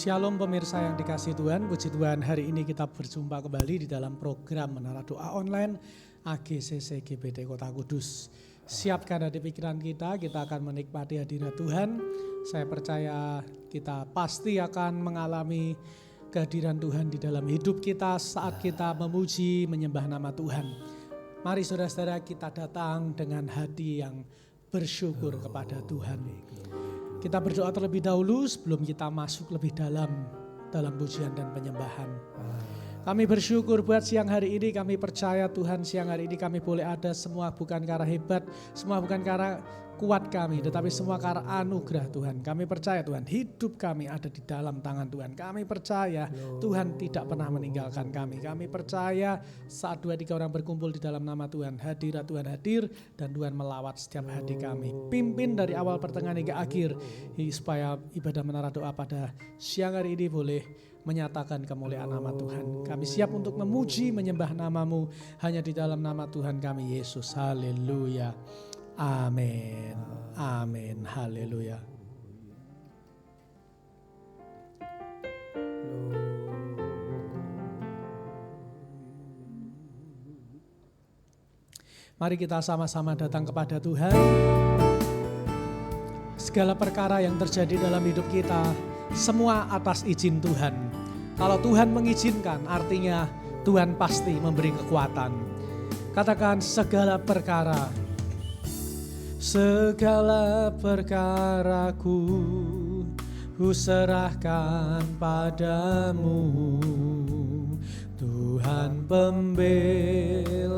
Shalom pemirsa yang dikasihi Tuhan, puji Tuhan hari ini kita berjumpa kembali di dalam program Menara Doa Online AGCC GBT Kota Kudus. Siapkan hati pikiran kita akan menikmati hadirat Tuhan. Saya percaya kita pasti akan mengalami kehadiran Tuhan di dalam hidup kita saat kita memuji, menyembah nama Tuhan. Mari saudara-saudara kita datang dengan hati yang bersyukur kepada Tuhan. Kita berdoa terlebih dahulu sebelum kita masuk lebih dalam pujian dan penyembahan. Kami bersyukur buat siang hari ini, kami percaya Tuhan siang hari ini kami boleh ada semua bukan karena hebat, semua bukan karena kuat kami, tetapi semua karena anugerah Tuhan. Kami percaya Tuhan hidup kami ada di dalam tangan Tuhan. Kami percaya Tuhan tidak pernah meninggalkan kami. Kami percaya saat 2-3 orang berkumpul di dalam nama Tuhan, hadirat Tuhan hadir dan Tuhan melawat setiap hati kami. Pimpin dari awal pertengahan hingga akhir supaya ibadah menara doa pada siang hari ini boleh menyatakan kemuliaan nama Tuhan. Kami siap untuk memuji, menyembah nama-Mu hanya di dalam nama Tuhan kami Yesus. Haleluya. Amin. Amin. Haleluya. Mari kita sama-sama datang kepada Tuhan. Segala perkara yang terjadi dalam hidup kita, semua atas izin Tuhan. Kalau Tuhan mengizinkan, artinya Tuhan pasti memberi kekuatan. Katakan segala perkara. Segala perkaraku ku serahkan padamu, Tuhan pembelaku.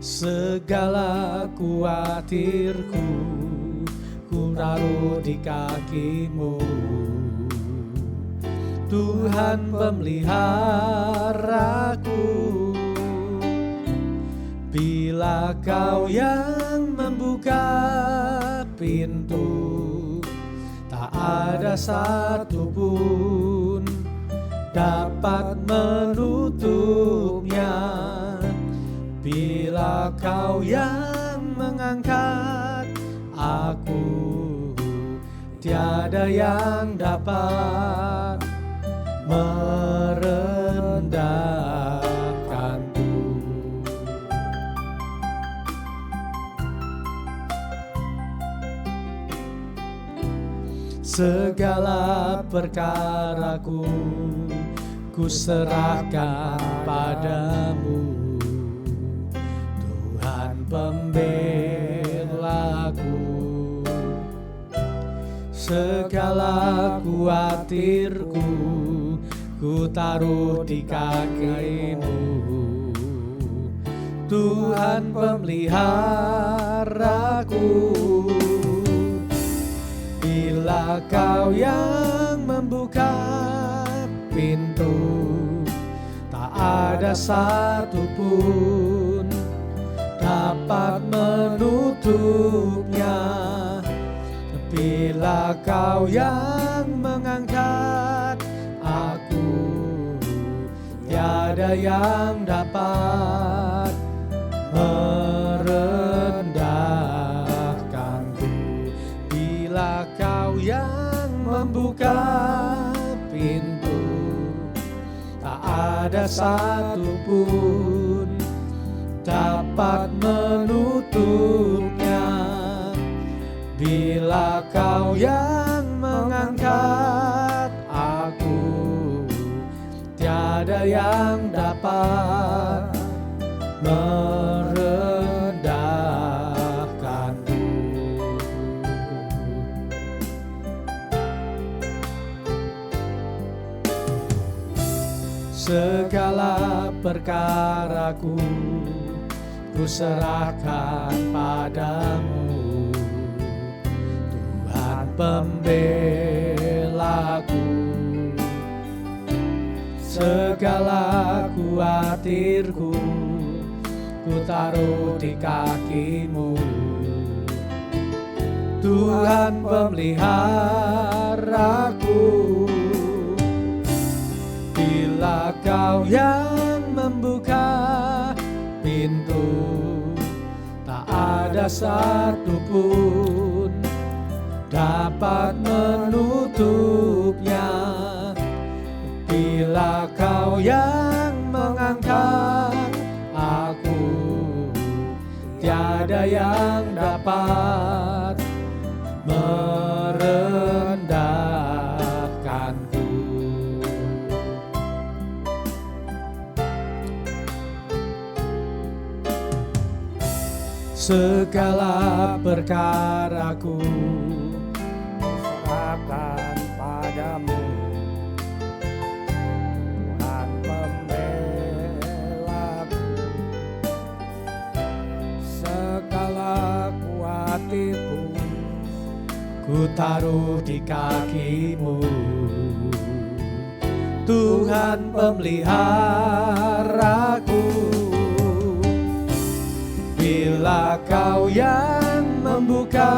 Segala kuatirku ku taruh di kaki-Mu, Tuhan pemeliharaku. Bila Kau yang membuka pintu, tak ada satupun dapat menutupnya. Bila Kau yang mengangkat aku, tiada yang dapat merendahkanku. Segala perkaraku ku serahkan padamu, Tuhan pembelaku. Segala kuatirku ku taruh di kaki-Mu, Tuhan pemeliharaku. Bila Kau yang membuka pintu, tak ada satupun dapat menutupnya. Bila Kau yang mengangkat aku, tiada yang dapat merendahkanku. Bila Kau yang membuka pintu, tak ada satupun dapat menutupnya. Bila Kau yang mengangkat aku, tiada yang dapat merendahkanku. Segala perkaraku ku serahkan padamu, Tuhan pembelaku. Segala kuatirku ku taruh di kaki-Mu, Tuhan pemeliharaku. Bila Kau yang membuka pintu, tak ada satupun dapat menutupnya. Bila Kau yang mengangkat aku, tiada yang dapat merendahkanku. Segala perkaraku serahkan padamu, Tuhan pembelaku. Segala kuatiku ku taruh di kaki-Mu. Tuhan pemeliharaku. Bila Kau yang membuka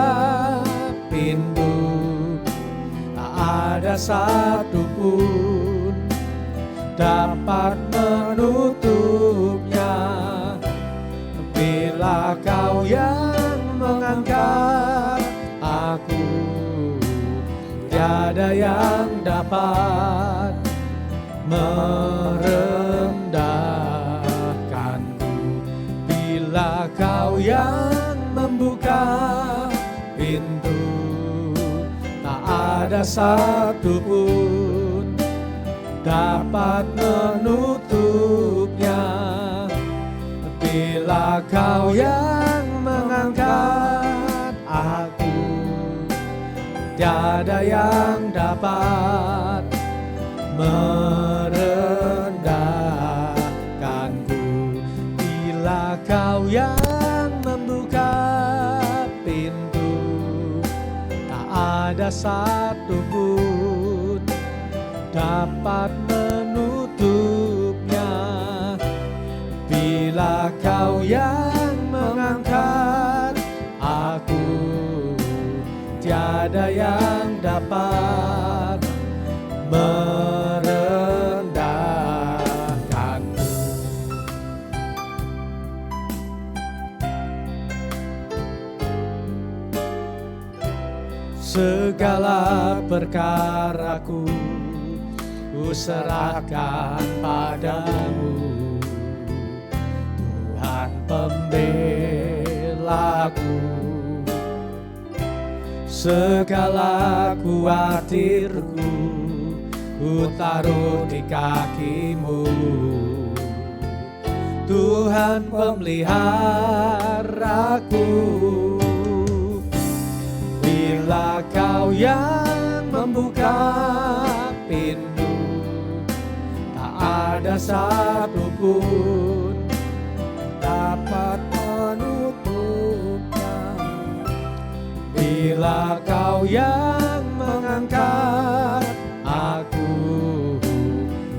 pintu, tak ada satu pun dapat menutupnya. Bila Kau yang mengangkat aku, tiada yang dapat merendahkanku. Bila Kau yang membuka pintu, tak ada satu pun dapat menutupnya. Bila Kau yang mengangkat aku, tiada yang dapat merendahkanku. Bila Kau yang membuka pintu, tak ada satu pun dapat menutupnya. Bila Kau yang mengangkat aku, tiada yang dapat merendahkanku. Segala perkaraku ku serahkan padamu, Tuhan pembelaku. Segala kuatirku ku taruh di kaki-Mu. Tuhan pemeliharaku. Bila Kau yang membuka pintu, tak ada satu pun dapat menutupnya. Bila Kau yang mengangkat aku,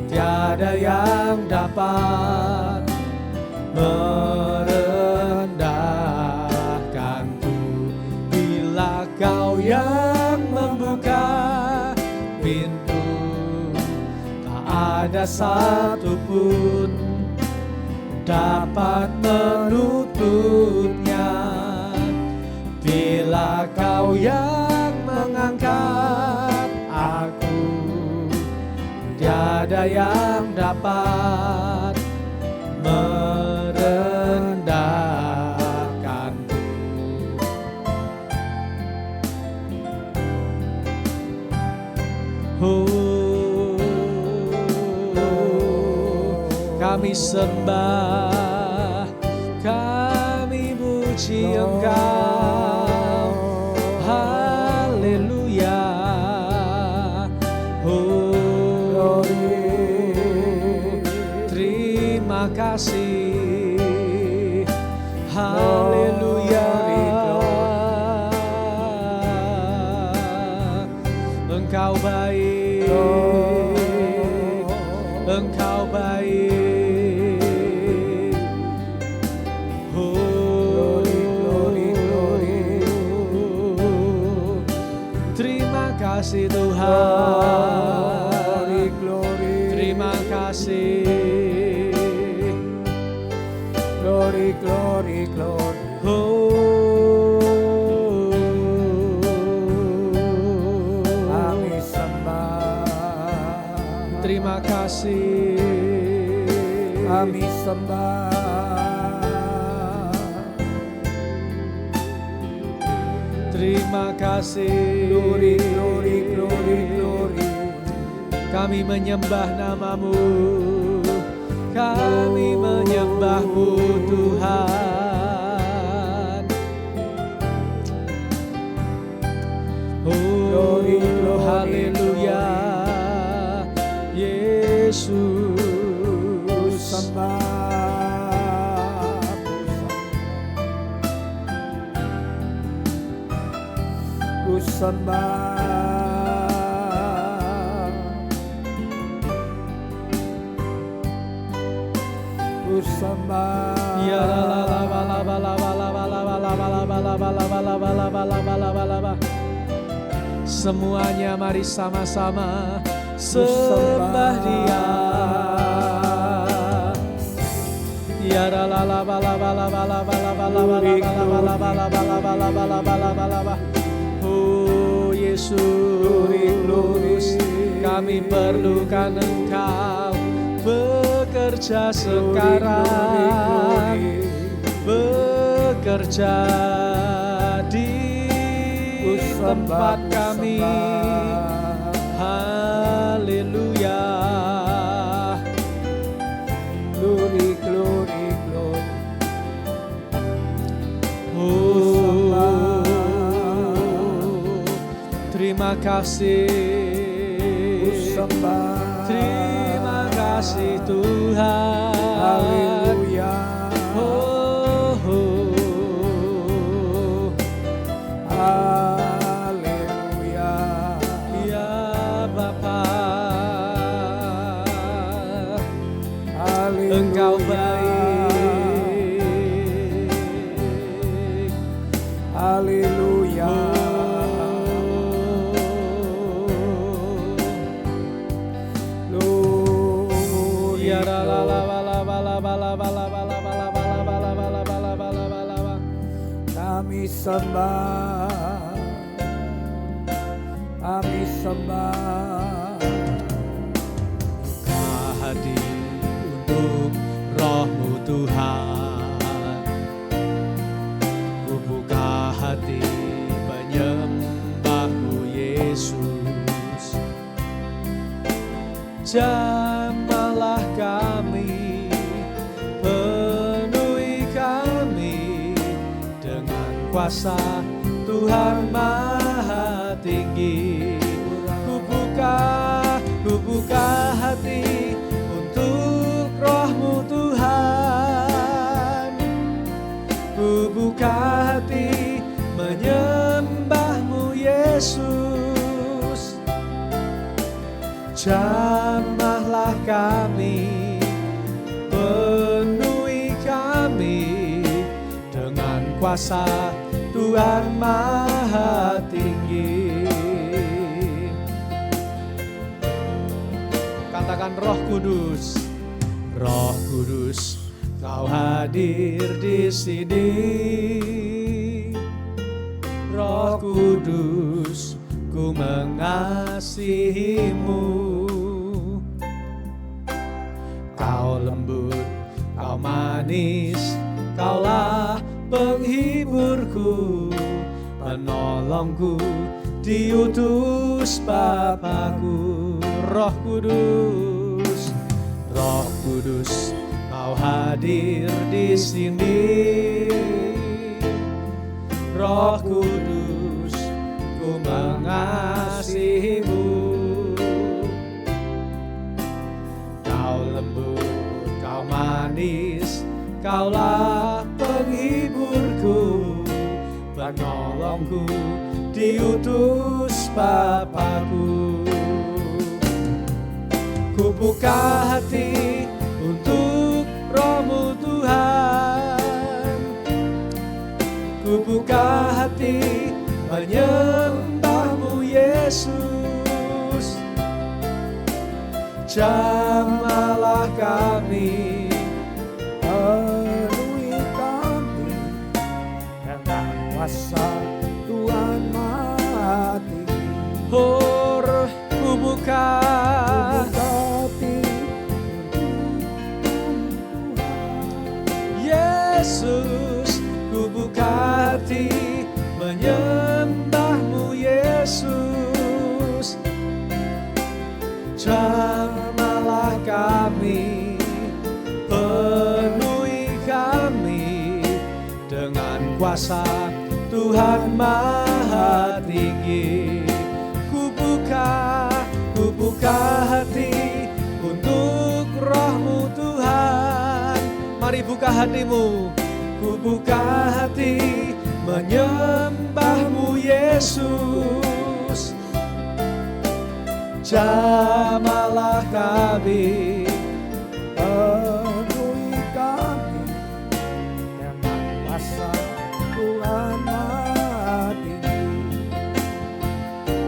tiada yang dapat merendahkanku. Bila Kau yang membuka pintu, tak ada satu pun dapat menutupnya. Bila Kau yang mengangkat aku, tiada yang dapat merendahkanku. Kami sembah, kami puji Engkau, haleluya. Terima kasih, haleluya. Engkau baik, Engkau baik. Terima kasih Tuhan, terima kasih. Glory, glory, glory. Terima kasih. Glory, glory, glory, glory. Kami menyembah namamu, kami menyembahmu Tuhan. Oh, Glory, glory, haleluya, Yesus. Ku sembah, ku sembah. Ya la la la la la la la la la la la la la. Semuanya mari sama-sama sembah Dia. Ya la la la la la la la la la la. Oh Yesus, kami perlukan Engkau bekerja sekarang, bekerja di tempat kami. Haleluya. Glory, glory, glory. Oh, terima kasih. Terima kasih Tuhan. Haleluya. Oh, Haleluya. ya Bapa, Haleluya. Engkau baik. Haleluya. Ya la la la la la la la la la. Kami sembah, kami sembah. Buka hati untuk Roh-Mu Tuhan. Ku buka hati menyembah-Mu Yesus. Jamahlah kami, penuhi kami dengan kuasa Tuhan Maha Tinggi. Ku buka hati untuk Roh-Mu Tuhan. Ku buka hati menyembah-Mu Yesus. Jamahlah kami, penuhi kami dengan kuasa Tuhan Maha Tinggi. Katakan Roh Kudus, Roh Kudus, Kau hadir di sini. Roh Kudus, ku mengasihi-Mu. Kau lembut, Kau manis, Kaulah penghiburku, penolongku, diutus Bapakku. Roh Kudus, Roh Kudus, Kau hadir di sini. Roh Kudus, ku mengasihi-Mu. Kau lembut, Kau manis, Kaulah penghiburku, penolongku, diutus Bapakku. Ku buka hati untuk Roh-Mu Tuhan. Ku buka hati menyembah-Mu Yesus. Jamahlah kami, Penuhi kami dengan kuasa Tuhan Maha Tinggi. oh, ku buka hati Yesus, ku buka hati menyembah kuasa Tuhan Maha Tinggi. Ku buka hati untuk Roh-Mu Tuhan. Mari buka hatimu. Ku buka hati menyembah-Mu Yesus. Jamahlah kami, penuhi kami dengan kuasa Tuhan Maha Tinggi.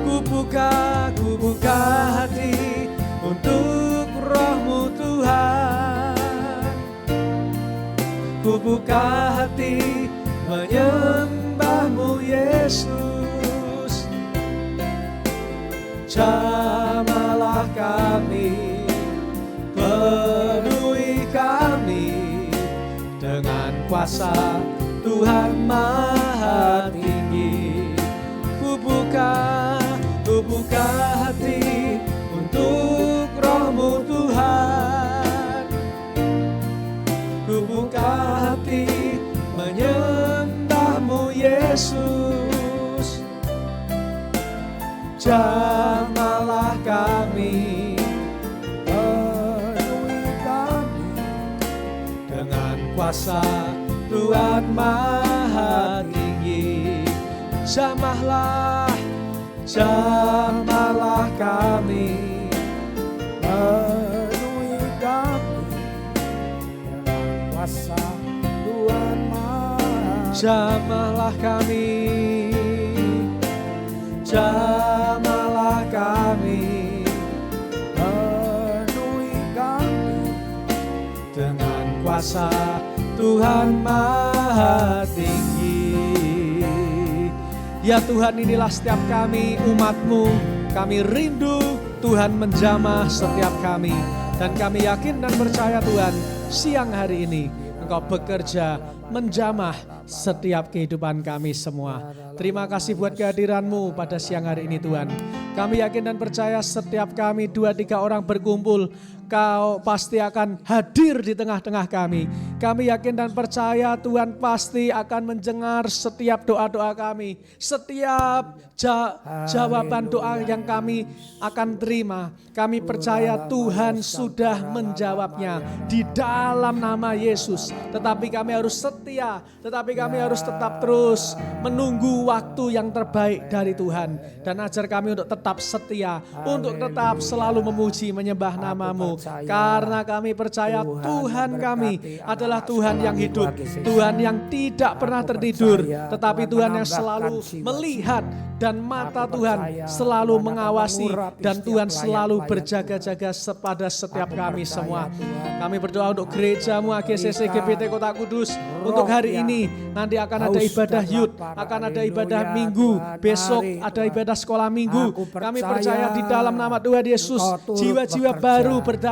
Ku buka hati untuk Roh-Mu Tuhan. Ku buka hati menyembah-Mu Yesus. Jamahlah kami, penuhi kami dengan kuasa Tuhan Maha Tinggi. Ku buka hati untuk Roh-Mu Tuhan. Ku buka hati menyembah-Mu Yesus. Jamahlah kami, Penuhi kami dengan kuasa Tuhan Maha Tinggi. Jamahlah kami, penuhi kami dengan kuasa Tuhan Maha. jamahlah kami, jamahlah kami Penuhi kami dengan kuasa Tuhan Maha Tinggi. Ya Tuhan, inilah setiap kami umat-Mu. Kami rindu Tuhan menjamah setiap kami. Dan kami yakin dan percaya Tuhan, siang hari ini Engkau bekerja menjamah setiap kehidupan kami semua. Terima kasih buat kehadiran-Mu pada siang hari ini Tuhan. Kami yakin dan percaya setiap kami 2-3 orang berkumpul, Kau pasti akan hadir di tengah-tengah kami. Kami yakin dan percaya Tuhan pasti akan mendengar setiap doa-doa kami. Setiap jawaban doa yang kami akan terima. Kami percaya Tuhan sudah menjawabnya di dalam nama Yesus. Tetapi kami harus setia, tetapi kami harus tetap terus menunggu waktu yang terbaik dari Tuhan. Dan ajar kami untuk tetap setia, untuk tetap selalu memuji, menyembah nama-Mu. Karena kami percaya Tuhan kami adalah Tuhan yang hidup, Tuhan yang tidak pernah tertidur, tetapi Tuhan yang selalu melihat dan mata Tuhan selalu mengawasi dan Tuhan selalu berjaga-jaga pada setiap kami semua. Kami berdoa untuk gereja-Mu AGCC GBT Kota Kudus untuk hari ini. Nanti akan ada ibadah Yud, akan ada ibadah Minggu, besok ada ibadah sekolah Minggu. Kami percaya di dalam nama Tuhan Yesus jiwa-jiwa baru berdatangan.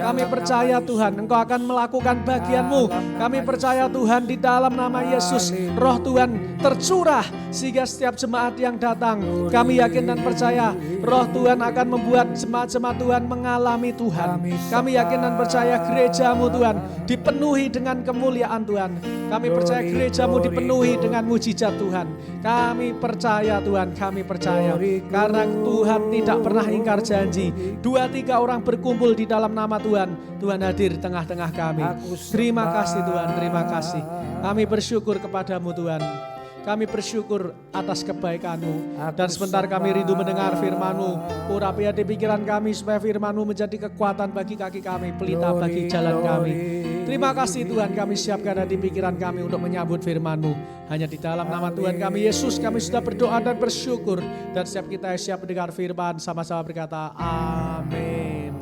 Kami percaya Tuhan Engkau akan melakukan bagian-Mu. Kami percaya Tuhan di dalam nama Yesus Roh Tuhan tercurah sehingga setiap jemaat yang datang, kami yakin dan percaya Roh Tuhan akan membuat jemaat-jemaat Tuhan mengalami Tuhan. Kami yakin dan percaya gereja-Mu Tuhan dipenuhi dengan kemuliaan Tuhan. Kami percaya gereja-Mu dipenuhi dengan mujizat Tuhan. Kami percaya Tuhan, kami percaya karena Tuhan tidak pernah ingkar janji. 2-3 orang berkumpul di dalam nama Tuhan, Tuhan hadir di tengah-tengah kami. Terima kasih Tuhan, terima kasih. Kami bersyukur kepadamu Tuhan. Kami bersyukur atas kebaikan-Mu. Dan sebentar kami rindu mendengar firman-Mu. Urapi hati pikiran kami supaya firman-Mu menjadi kekuatan bagi kaki kami, pelita bagi jalan kami. Terima kasih Tuhan, kami siapkan hati pikiran kami untuk menyambut firman-Mu. Hanya di dalam nama Tuhan kami Yesus kami sudah berdoa dan bersyukur. Dan setiap kita siap mendengar firman sama-sama berkata amin.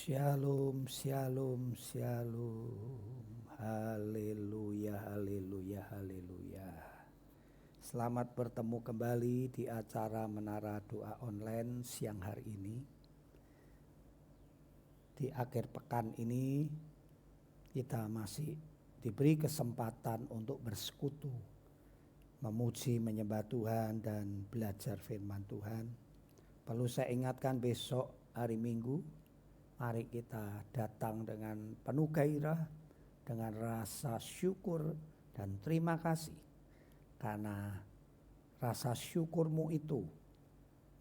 Shalom, shalom, shalom. Haleluya, haleluya, haleluya. Selamat bertemu kembali di acara Menara Doa Online siang hari ini. Di akhir pekan ini kita masih diberi kesempatan untuk bersekutu, memuji, menyembah Tuhan dan belajar firman Tuhan. Perlu saya ingatkan besok hari Minggu, mari kita datang dengan penuh gairah, dengan rasa syukur dan terima kasih. Karena rasa syukurmu itu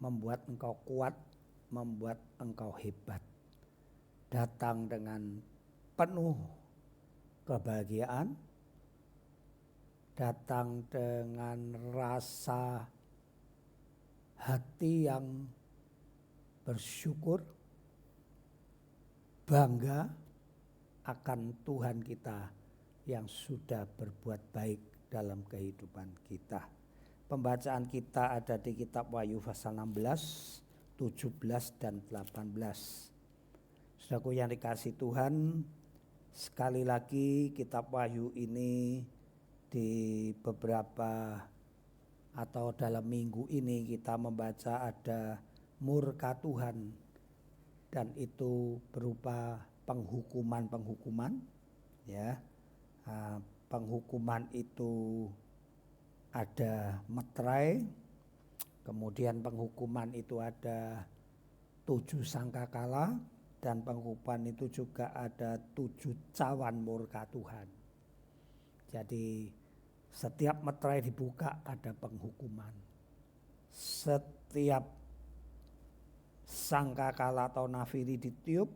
membuat engkau kuat, membuat engkau hebat. Datang dengan penuh kebahagiaan, datang dengan rasa hati yang bersyukur, bangga akan Tuhan kita yang sudah berbuat baik dalam kehidupan kita. Pembacaan kita ada di kitab Wahyu pasal 16, 17 dan 18. Saudaraku yang dikasihi Tuhan, sekali lagi kitab Wahyu ini di beberapa atau dalam minggu ini kita membaca ada murka Tuhan, dan itu berupa penghukuman ya. Penghukuman itu ada meterai, kemudian penghukuman itu ada 7 sangkakala, dan penghukuman itu juga ada 7 cawan murka Tuhan. Jadi setiap meterai dibuka ada penghukuman, setiap sangkakala atau nafiri ditiup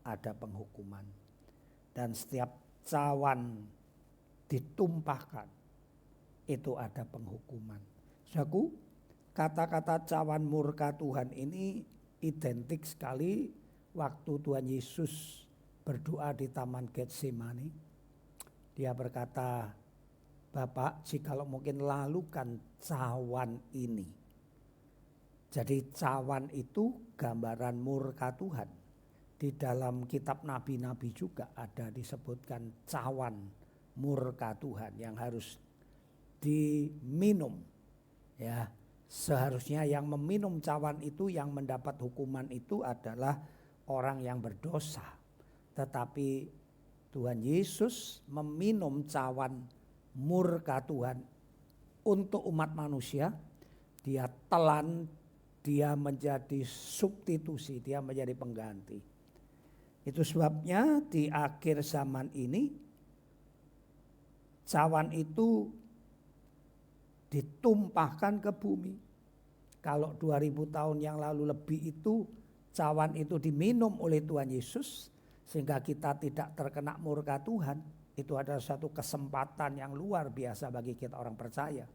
ada penghukuman, dan setiap cawan ditumpahkan itu ada penghukuman. Saudaraku, kata-kata cawan murka Tuhan ini identik sekali waktu Tuhan Yesus berdoa di Taman Getsemani. Dia berkata, Bapak, jikalau mungkin lalukan cawan ini. Jadi cawan itu gambaran murka Tuhan. Di dalam kitab nabi-nabi juga ada disebutkan cawan murka Tuhan yang harus diminum, ya. Seharusnya yang meminum cawan itu, yang mendapat hukuman itu adalah orang yang berdosa. Tetapi Tuhan Yesus meminum cawan murka Tuhan untuk umat manusia. Dia telan, dia menjadi substitusi, dia menjadi pengganti. Itu sebabnya di akhir zaman ini cawan itu ditumpahkan ke bumi. Kalau 2000 tahun yang lalu lebih itu cawan itu diminum oleh Tuhan Yesus sehingga kita tidak terkena murka Tuhan. Itu adalah suatu kesempatan yang luar biasa bagi kita orang percaya.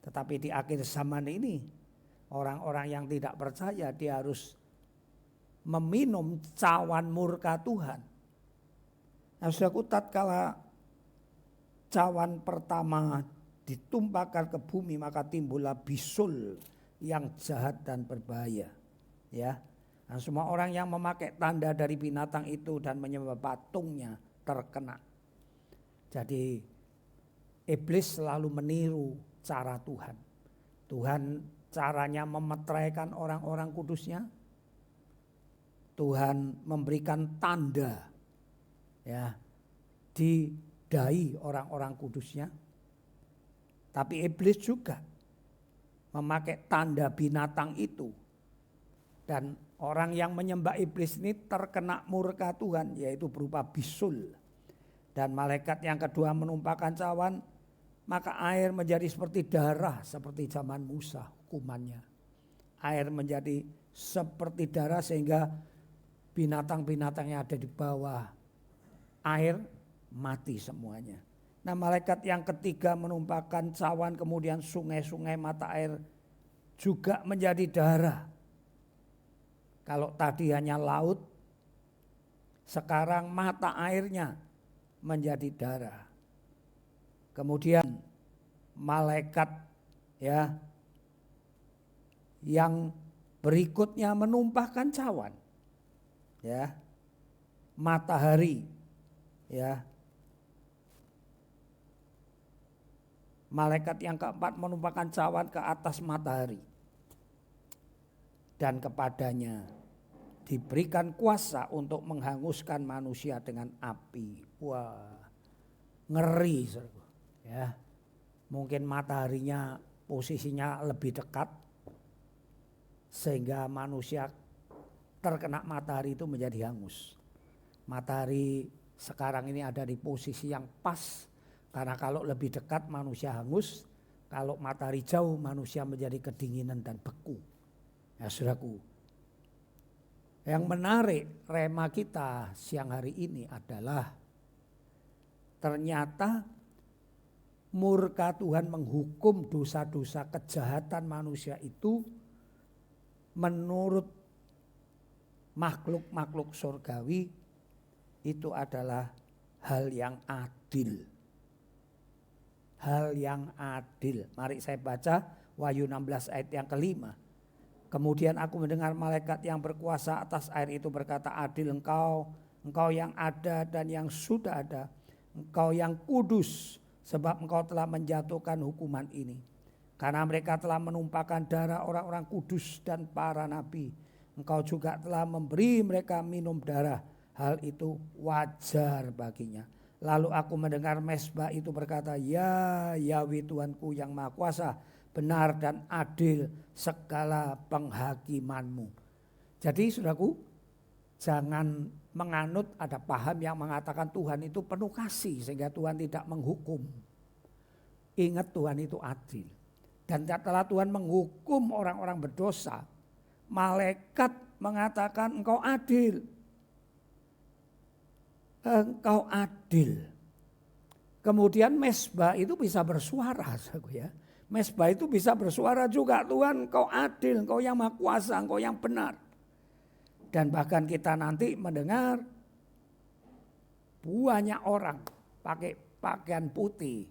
Tetapi di akhir zaman ini orang-orang yang tidak percaya dia harus meminum cawan murka Tuhan. Nah, saudaraku, tatkala cawan pertama ditumpahkan ke bumi, maka timbullah bisul yang jahat dan berbahaya, ya. Nah, semua orang yang memakai tanda dari binatang itu dan menyembah patungnya terkena. Jadi iblis selalu meniru cara Tuhan. Tuhan caranya memeteraikan orang-orang kudusnya. Tuhan memberikan tanda, ya, di dahi orang-orang kudusnya. Tapi iblis juga memakai tanda binatang itu. Dan orang yang menyembah iblis ini terkena murka Tuhan, yaitu berupa bisul. Dan malaikat yang kedua menumpahkan cawan, maka air menjadi seperti darah, seperti zaman Musa hukumannya. Air menjadi seperti darah sehingga binatang-binatang yang ada di bawah air mati semuanya. Nah, malaikat yang ketiga menumpahkan cawan, kemudian sungai-sungai mata air juga menjadi darah. Kalau tadi hanya laut, sekarang mata airnya menjadi darah. Kemudian malaikat, ya, yang berikutnya menumpahkan cawan, ya, matahari, ya. Malaikat yang keempat menumpahkan cawan ke atas matahari. Dan kepadanya diberikan kuasa untuk menghanguskan manusia dengan api. Wah, ngeri. Ya. Mungkin mataharinya posisinya lebih dekat sehingga manusia terkena matahari itu menjadi hangus. Matahari sekarang ini ada di posisi yang pas, karena kalau lebih dekat manusia hangus, kalau matahari jauh manusia menjadi kedinginan dan beku. Ya saudaraku, yang menarik rema kita siang hari ini adalah ternyata murka Tuhan menghukum dosa-dosa kejahatan manusia itu menurut makhluk-makhluk surgawi itu adalah hal yang adil. Hal yang adil. Mari saya baca Wahyu 16 ayat yang kelima. Kemudian aku mendengar malaikat yang berkuasa atas air itu berkata, adil engkau yang ada dan yang sudah ada, engkau yang kudus, sebab engkau telah menjatuhkan hukuman ini. Karena mereka telah menumpahkan darah orang-orang kudus dan para nabi. Engkau juga telah memberi mereka minum darah. Hal itu wajar baginya. Lalu aku mendengar mezbah itu berkata, ya Yahweh Tuhanku yang Maha Kuasa, benar dan adil segala penghakimanmu. Jadi saudaraku, jangan menganut ada paham yang mengatakan Tuhan itu penuh kasih sehingga Tuhan tidak menghukum. Ingat Tuhan itu adil. Dan setelah Tuhan menghukum orang-orang berdosa, malaikat mengatakan engkau adil. Engkau adil. Kemudian mezbah itu bisa bersuara, ya. Mezbah itu bisa bersuara juga, Tuhan engkau adil, engkau yang Maha Kuasa, engkau yang benar. Dan bahkan kita nanti mendengar banyak orang pakai pakaian putih.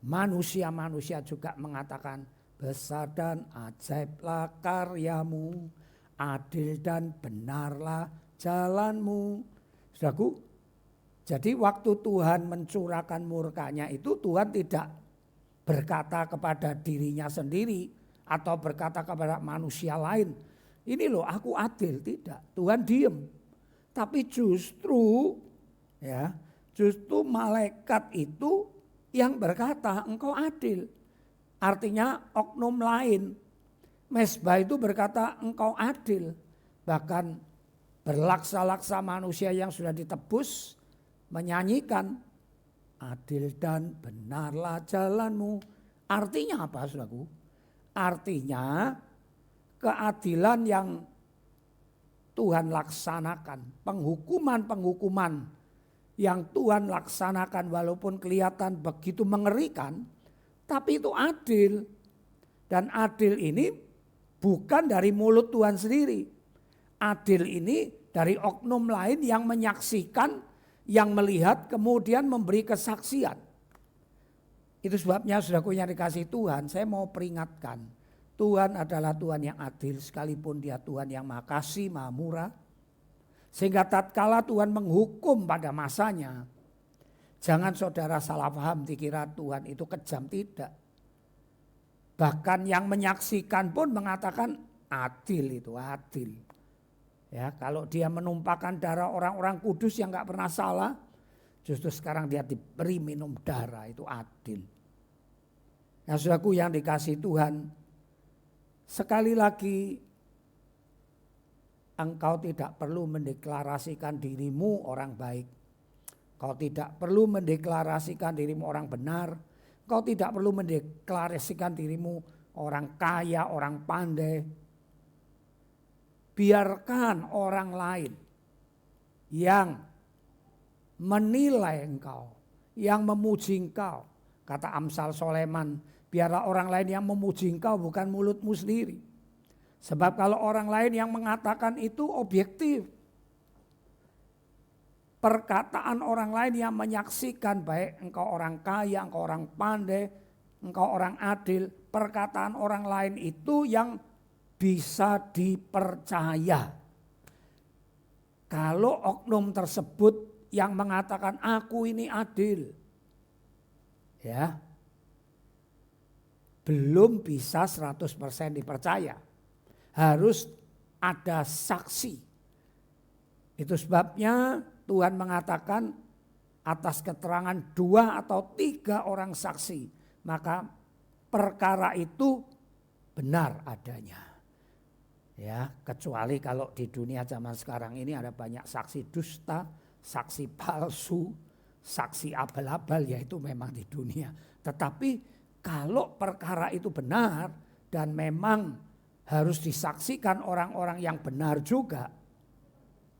Manusia-manusia juga mengatakan besar dan ajaiblah karyamu, adil dan benarlah jalanmu. Saudaraku, jadi waktu Tuhan mencurahkan murkanya itu Tuhan tidak berkata kepada dirinya sendiri atau berkata kepada manusia lain, ini loh aku adil, tidak. Tuhan diem. Tapi justru malaikat itu yang berkata engkau adil. Artinya oknum lain. Mezbah itu berkata engkau adil. Bahkan berlaksa-laksa manusia yang sudah ditebus menyanyikan adil dan benarlah jalanmu. Artinya apa saudaraku? Artinya keadilan yang Tuhan laksanakan. Penghukuman-penghukuman yang Tuhan laksanakan walaupun kelihatan begitu mengerikan. Tapi itu adil. Dan adil ini bukan dari mulut Tuhan sendiri. Adil ini dari oknum lain yang menyaksikan, yang melihat kemudian memberi kesaksian. Itu sebabnya saudaraku yang dikasih Tuhan, saya mau peringatkan. Tuhan adalah Tuhan yang adil sekalipun dia Tuhan yang Maha Kasih, Maha Murah. Sehingga tatkala Tuhan menghukum pada masanya, jangan saudara salah paham dikira Tuhan itu kejam, tidak. Bahkan yang menyaksikan pun mengatakan adil itu, adil. Ya, kalau dia menumpahkan darah orang-orang kudus yang gak pernah salah, justru sekarang dia diberi minum darah, itu adil. Nah saudaraku yang dikasih Tuhan, sekali lagi engkau tidak perlu mendeklarasikan dirimu orang baik. Kau tidak perlu mendeklarasikan dirimu orang benar. Kau tidak perlu mendeklarasikan dirimu orang kaya, orang pandai. Biarkan orang lain yang menilai engkau, yang memuji engkau. Kata Amsal Soleman, biarlah orang lain yang memuji engkau bukan mulutmu sendiri. Sebab kalau orang lain yang mengatakan itu objektif. Perkataan orang lain yang menyaksikan baik engkau orang kaya, engkau orang pandai, engkau orang adil. Perkataan orang lain itu yang bisa dipercaya. Kalau oknum tersebut yang mengatakan aku ini adil, ya, belum bisa 100% dipercaya. Harus ada saksi. Itu sebabnya Tuhan mengatakan atas keterangan 2 atau 3 orang saksi, maka perkara itu benar adanya. Ya, kecuali kalau di dunia zaman sekarang ini ada banyak saksi dusta, saksi palsu, saksi abal-abal, ya itu memang di dunia. Tetapi kalau perkara itu benar dan memang harus disaksikan orang-orang yang benar juga,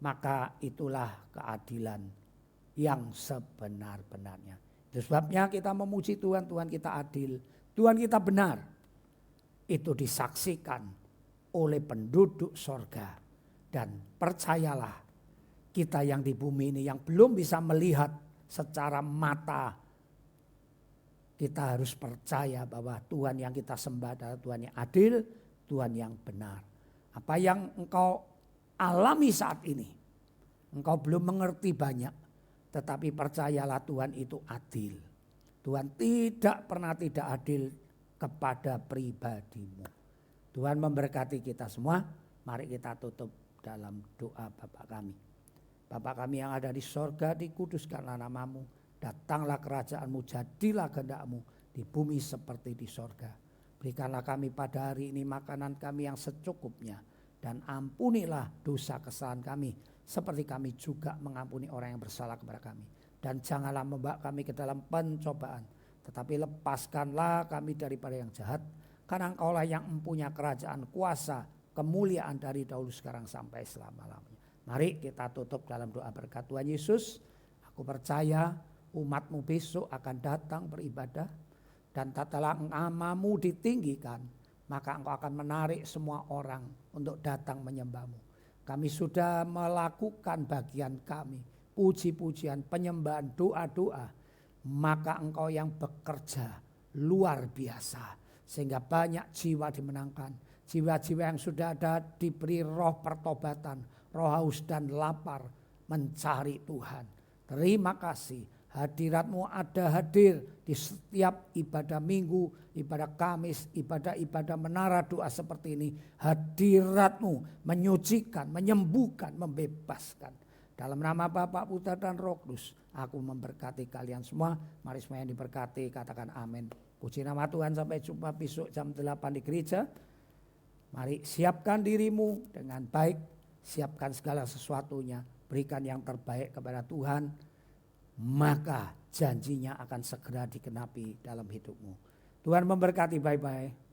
maka itulah keadilan yang sebenar-benarnya. Itu sebabnya kita memuji Tuhan, Tuhan kita adil, Tuhan kita benar. Itu disaksikan oleh penduduk sorga. Dan percayalah, kita yang di bumi ini yang belum bisa melihat secara mata, kita harus percaya bahwa Tuhan yang kita sembah adalah Tuhan yang adil, Tuhan yang benar. Apa yang engkau alami saat ini, engkau belum mengerti banyak, tetapi percayalah Tuhan itu adil. Tuhan tidak pernah tidak adil kepada pribadimu. Tuhan memberkati kita semua. Mari kita tutup dalam doa Bapa kami. Bapa kami yang ada di sorga, dikuduskanlah namamu. Datanglah kerajaanmu, jadilah kehendakmu di bumi seperti di sorga. Berikanlah kami pada hari ini makanan kami yang secukupnya. Dan ampunilah dosa kesalahan kami, seperti kami juga mengampuni orang yang bersalah kepada kami. Dan janganlah membawa kami ke dalam pencobaan, tetapi lepaskanlah kami daripada yang jahat. Karena engkaulah yang mempunyai kerajaan, kuasa, kemuliaan dari dahulu sekarang sampai selama-lamanya. Mari kita tutup dalam doa berkat Tuhan Yesus. Aku percaya umatmu besok akan datang beribadah. Dan tatkala namamu ditinggikan, maka engkau akan menarik semua orang untuk datang menyembahmu. Kami sudah melakukan bagian kami, puji-pujian, penyembahan, doa-doa. Maka engkau yang bekerja luar biasa, sehingga banyak jiwa dimenangkan. Jiwa-jiwa yang sudah ada diberi roh pertobatan, roh haus dan lapar mencari Tuhan. Terima kasih. Hadiratmu ada hadir di setiap ibadah minggu, ibadah Kamis, ibadah-ibadah menara doa seperti ini. Hadiratmu menyucikan, menyembuhkan, membebaskan. Dalam nama Bapa, Putra dan Roh Kudus, aku memberkati kalian semua. Mari semua yang diberkati katakan amin. Puji nama Tuhan, sampai jumpa besok jam 8 di gereja. Mari siapkan dirimu dengan baik, siapkan segala sesuatunya, berikan yang terbaik kepada Tuhan. Maka janjinya akan segera digenapi dalam hidupmu. Tuhan memberkati, bye-bye.